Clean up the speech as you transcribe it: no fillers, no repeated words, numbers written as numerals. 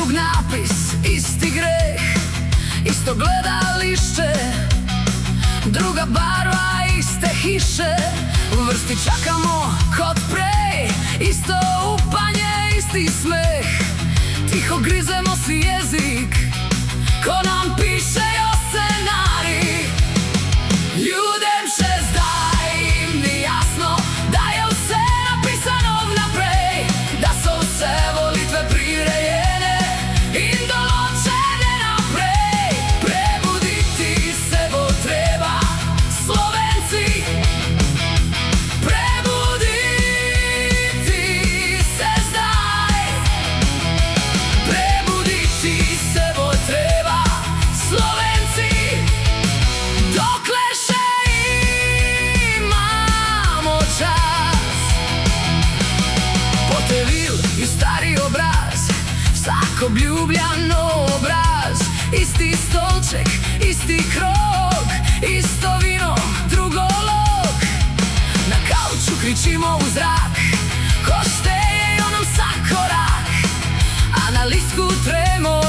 drug napis, isti greh, isto gledalište, druga barva, iste hiše. U vrsti čakamo kod prej, isto upanje, isti smeh. Tiho grizemo si jezik, ko nam piše jo scenarij. Ljudem še zdaj jim ni jasno, da je vse napisano vnaprej, da so vse volitve prirejene in določene naprej. Prebuditi se bo treba, Slovenci, prebuditi se zdaj. Prebuditi se bo treba, Slovenci, dokler še imamo čas. Potevil in stari obraz, vsak obljubljan obraz, isti stolček, isti krog, isto vino, drugolog. Na kavču kričimo v zrak, ko štejejo nam vsak korak, a na listku tremo